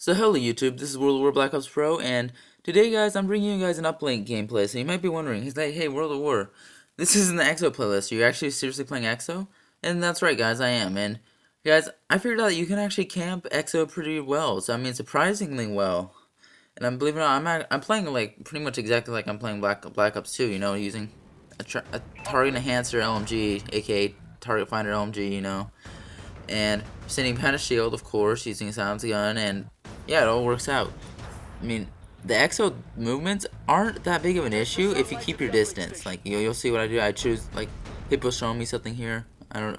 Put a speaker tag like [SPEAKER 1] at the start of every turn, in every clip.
[SPEAKER 1] So hello YouTube, this is World of War Black Ops Pro, and today guys, I'm bringing you guys an uplink gameplay. So you might be wondering, he's like, hey World of War, this isn't the EXO playlist, are you actually seriously playing EXO? And that's right guys, I am, and guys, I figured out that you can actually camp EXO pretty well, so I mean surprisingly well. And I'm believe it or not, I'm playing like pretty much exactly like I'm playing Black Ops 2, you know, using a target enhancer LMG, aka target finder LMG, you know. And sending behind a shield, of course, using a silence gun, and yeah, it all works out. I mean, the EXO movements aren't that big of an issue if you keep your distance. Like, you'll see what I do. I choose, like, Hippo's showing me something here.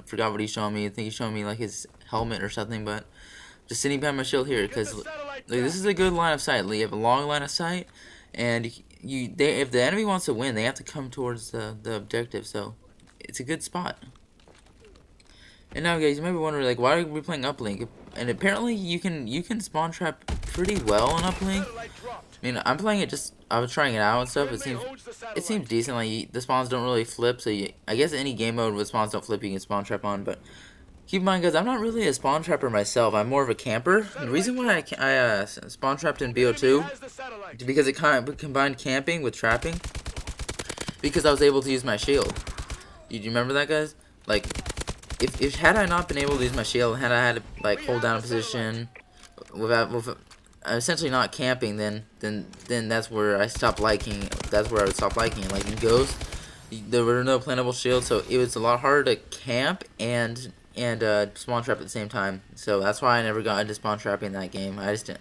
[SPEAKER 1] Forgot what he's showing me. I think he's showing me, like, his helmet or something, but just sitting behind my shield here, because like, this is a good line of sight. You have a long line of sight, and if the enemy wants to win, they have to come towards the objective, so it's a good spot. And now guys, you might be wondering, like, why are we playing uplink? And apparently you can spawn trap pretty well on uplink. I mean, I'm playing it I was trying it out and stuff. It seems decent. Like, the spawns don't really flip, so I guess any game mode with spawns don't flip, you can spawn trap on. But keep in mind guys, I'm not really a spawn trapper myself. I'm more of a camper. And the reason why I spawn trapped in BO2 is because it kind of combined camping with trapping. Because I was able to use my shield. Do you remember that, guys? Like, If had I not been able to use my shield, had I had to like hold down a position with essentially not camping, then that's where I stopped liking. That's where I would stop liking it. Like in Ghost, there were no plantable shields, so it was a lot harder to camp and spawn trap at the same time. So that's why I never got into spawn trapping in that game. I just didn't,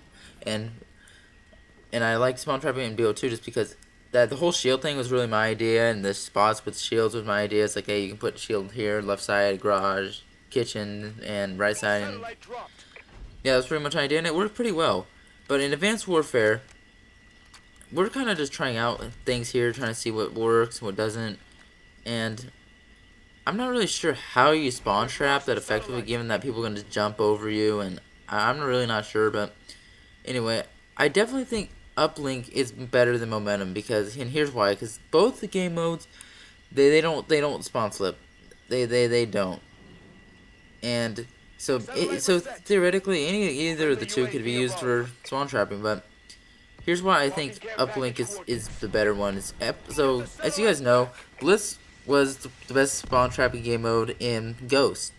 [SPEAKER 1] and I like spawn trapping in BO2 just because the whole shield thing was really my idea, and the spots with shields was my idea. It's like, hey, you can put shield here, left side, garage, kitchen, and right side. And yeah, that's pretty much my idea, and it worked pretty well. But in Advanced Warfare, we're kind of just trying out things here, trying to see what works, what doesn't. And I'm not really sure how you spawn trap that effectively, given that people are going to jump over you, and I'm really not sure. But anyway, I definitely think uplink is better than momentum, because, and here's why, because both the game modes they don't spawn flip, they don't, and so theoretically either of the two could be used for spawn trapping. But here's why I think uplink is the better one. So as you guys know, Blitz was the best spawn trapping game mode in Ghost,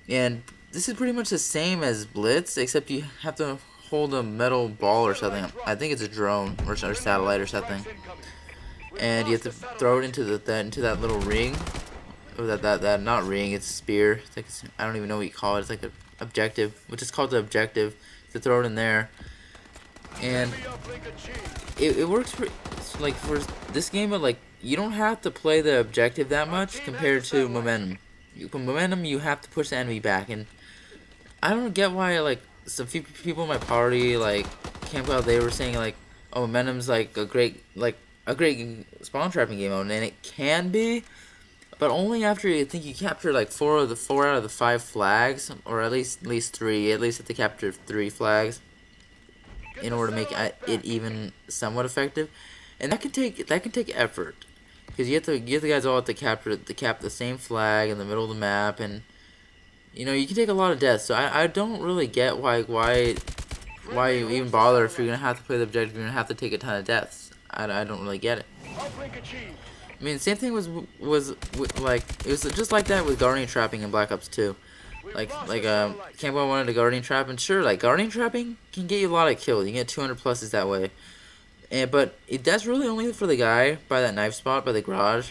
[SPEAKER 1] and this is pretty much the same as Blitz, except you have to hold a metal ball or something. I think it's a drone or satellite or something, and you have to throw it into that little ring, or that not ring, it's spear. It's like I don't even know what you call it. It's like an objective, which is called the objective. To throw it in there, and it works for this game. But like, you don't have to play the objective that much compared to momentum. Momentum, you have to push the enemy back, and I don't get why like some few people in my party, like Camp Out, they were saying like, oh, momentum's like a great spawn trapping game mode, and it can be, but only after you think you capture like four out of the 5 flags, or at least 3. At least have to capture 3 flags in order to make it even somewhat effective, and that can take effort, because the guys all have to cap the same flag in the middle of the map, and you know, you can take a lot of deaths. So I don't really get why you even bother if you're gonna have to play the objective. You're gonna have to take a ton of deaths. I don't really get it. I mean, same thing was like, it was just like that with guardian trapping in Black Ops 2. Campbell wanted a guardian trap, and sure, like guardian trapping can get you a lot of kills. You can get 200 pluses that way. But that's really only for the guy by that knife spot by the garage,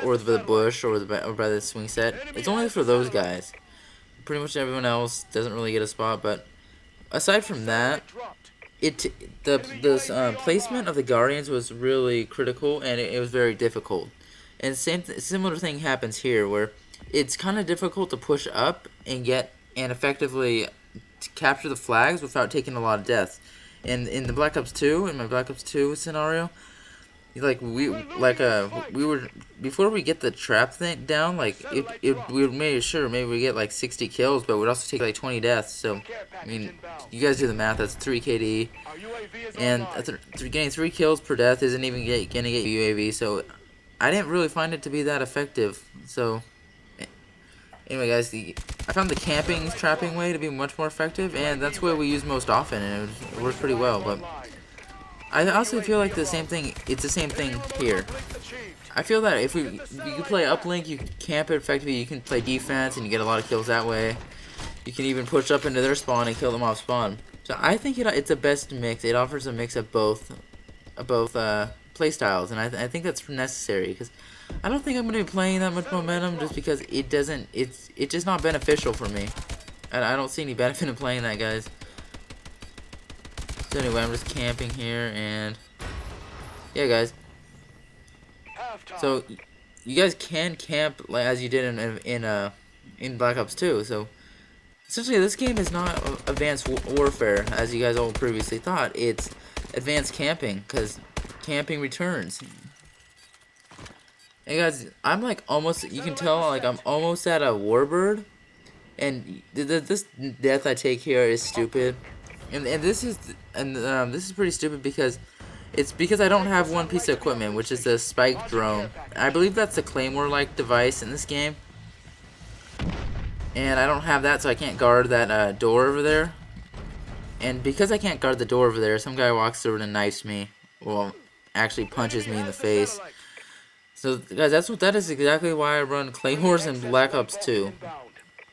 [SPEAKER 1] or the bush, or by the swing set. It's only for those guys. Pretty much everyone else doesn't really get a spot. But aside from that, the placement of the Guardians was really critical, and it was very difficult. And similar thing happens here, where it's kind of difficult to push up and effectively capture the flags without taking a lot of deaths. And in my Black Ops 2 scenario, we were, before we get the trap thing down, like we made sure maybe we get like 60 kills, but we'd also take like 20 deaths. So I mean, you guys do the math. That's 3 KD, and getting 3 kills per death isn't even gonna get UAV. So I didn't really find it to be that effective. So anyway, guys, I found the camping trapping way to be much more effective, and that's what we use most often, and it works pretty well. But I also feel like the same thing. It's the same thing here. I feel that if you can play uplink, you can camp it effectively. You can play defense, and you get a lot of kills that way. You can even push up into their spawn and kill them off spawn. So I think it's the best mix. It offers a mix of both play styles, and I think that's necessary because I don't think I'm gonna be playing that much momentum just because it's just not beneficial for me. I don't see any benefit in playing that, guys. So anyway, I'm just camping here, and yeah, guys. So you guys can camp like as you did in Black Ops 2. So essentially, this game is not advanced warfare as you guys all previously thought. It's advanced camping because camping returns. Hey guys, I'm like almost. You can tell like I'm almost at a warbird, and this death I take here is stupid. And this is pretty stupid because it's because I don't have one piece of equipment, which is the spike drone. I believe that's a claymore-like device in this game, and I don't have that, so I can't guard that door over there. And because I can't guard the door over there, some guy walks through and knifes me. Well, actually punches me in the face. So guys, that is exactly why I run claymores in Black Ops 2.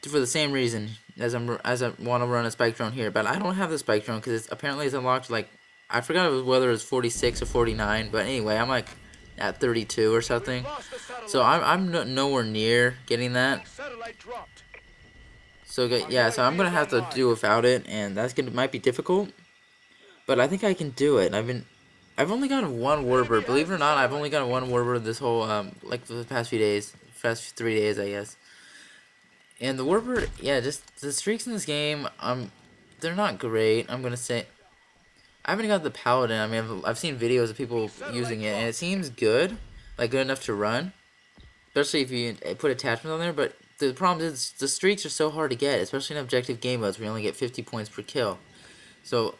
[SPEAKER 1] For the same reason as I want to run a spike drone here, but I don't have the spike drone because apparently it's unlocked like I forgot whether it was 46 or 49, but anyway, I'm like at 32 or something, so I'm nowhere near getting that. So yeah, so I'm gonna have to do without it, and might be difficult, but I think I can do it. I've only gotten one warbird, believe it or not. I've only gotten one warbird this whole like for the past few days, past 3 days, I guess. And the warbird, yeah, just the streaks in this game, they're not great. I'm gonna say, I haven't got the paladin. I mean, I've seen videos of people using it, and it seems good, like good enough to run, especially if you put attachments on there. But the problem is the streaks are so hard to get, especially in objective game modes where you only get 50 points per kill. So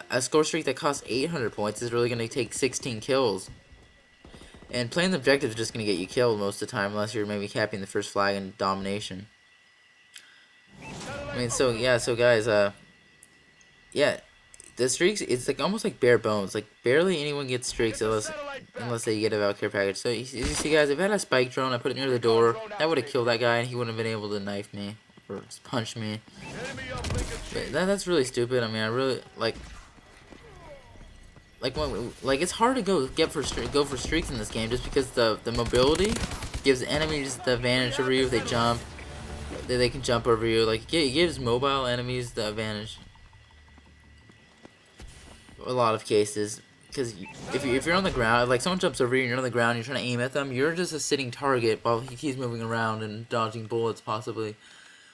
[SPEAKER 1] a score streak that costs 800 points is really gonna take 16 kills. And playing the objective is just gonna get you killed most of the time, unless you're maybe capping the first flag in domination. I mean, so yeah, so guys, yeah, the streaks, it's like almost like bare bones. Like barely anyone gets streaks unless they get a Valkyrie package. So you see, guys, if I had a spike drone, I put it near the door, that would have killed that guy, and he wouldn't have been able to knife me or punch me. But that's really stupid. I mean, I really like it's hard to go for streaks in this game just because the mobility gives enemies the advantage over you if they jump. They can jump over you. Like it gives mobile enemies the advantage. A lot of cases, because if you're on the ground, like someone jumps over you and you're on the ground, and you're trying to aim at them, you're just a sitting target while he's moving around and dodging bullets possibly.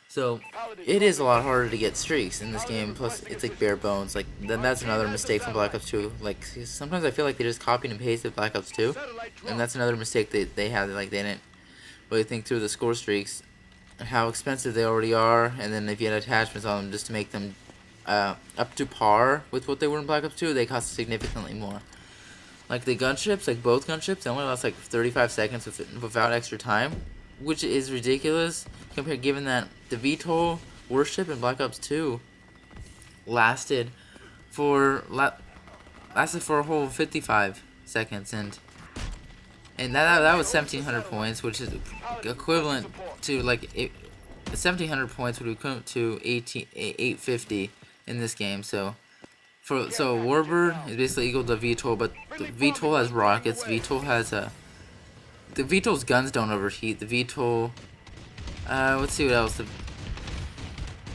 [SPEAKER 1] So it is a lot harder to get streaks in this game. Plus it's like bare bones. Like then that's another mistake from Black Ops 2. Like sometimes I feel like they just copied and pasted Black Ops 2, and that's another mistake they had. Like they didn't really think through the score streaks, how expensive they already are, and then if you had attachments on them just to make them up to par with what they were in Black Ops 2, they cost significantly more. Like the gunships, like both gunships, they only last like 35 seconds without extra time, which is ridiculous compared given that the VTOL warship in Black Ops 2 lasted for a whole 55 seconds, and that was 1,700 points, which is equivalent to like 1,700 points would be equivalent to 850 in this game. So Warbird is basically equal to VTOL, but the VTOL has rockets. VTOL has the VTOL's guns don't overheat. The VTOL, let's see what else. The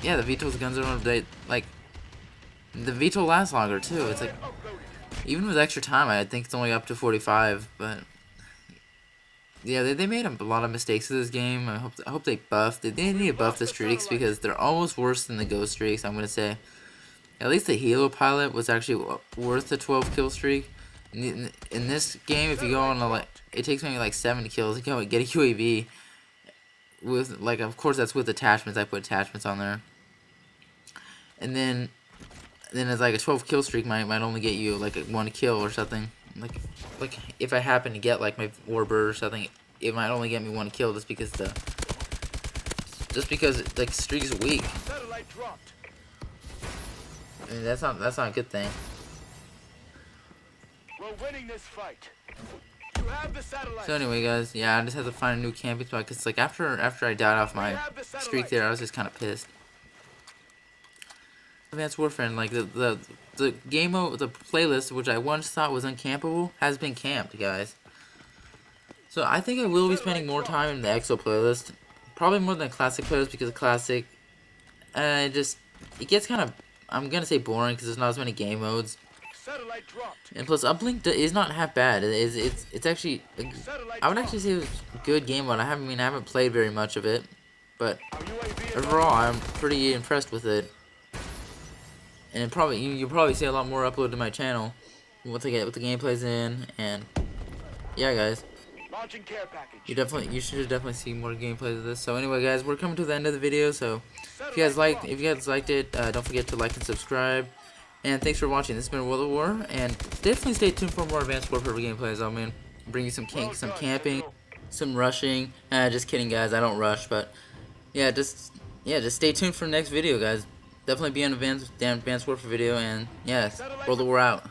[SPEAKER 1] VTOL's guns don't overheat. Like the VTOL lasts longer too. It's like even with extra time, I think it's only up to 45, but. Yeah, they made a lot of mistakes in this game. I hope they buffed. They need to buff the streaks because they're almost worse than the ghost streaks. I'm gonna say, at least the Halo pilot was actually worth the 12 kill streak. In this game, if you go on it takes maybe like 7 kills to get a UAV. With like, of course, that's with attachments. I put attachments on there, and then it's like a 12 kill streak might only get you like 1 kill or something. Like if I happen to get like my Warbird or something, it might only get me 1 kill just because just because like streak's weak.
[SPEAKER 2] Satellite dropped.
[SPEAKER 1] I mean, that's not a good thing.
[SPEAKER 2] We're winning this fight. You have the satellite.
[SPEAKER 1] So anyway, guys, yeah, I just had to find a new camping spot because like after I died off my streak there, I was just kind of pissed. Advanced Warfare, and like the game mode, the playlist, which I once thought was uncampable, has been camped, guys. So I think I will be spending more time in the EXO playlist, probably more than the classic playlist, because the classic, it gets kind of, I'm gonna say boring because there's not as many game modes.
[SPEAKER 2] Satellite dropped.
[SPEAKER 1] And plus, Uplink is not half bad. It's actually, I would actually say it was a good game mode. I haven't played very much of it, but overall, I'm pretty impressed with it. And probably you'll probably see a lot more uploaded to my channel with the gameplays in, and yeah, guys,
[SPEAKER 2] Launching care package.
[SPEAKER 1] you should definitely see more gameplays of this. So anyway, guys, we're coming to the end of the video. So if you guys liked it, don't forget to like and subscribe. And thanks for watching. This has been World of War, and definitely stay tuned for more Advanced Warfare gameplays. I'm gonna bring you some camping, some rushing. Just kidding, guys. I don't rush, but yeah, just stay tuned for the next video, guys. Definitely be an Advanced Warfare video, and yeah, World of War out.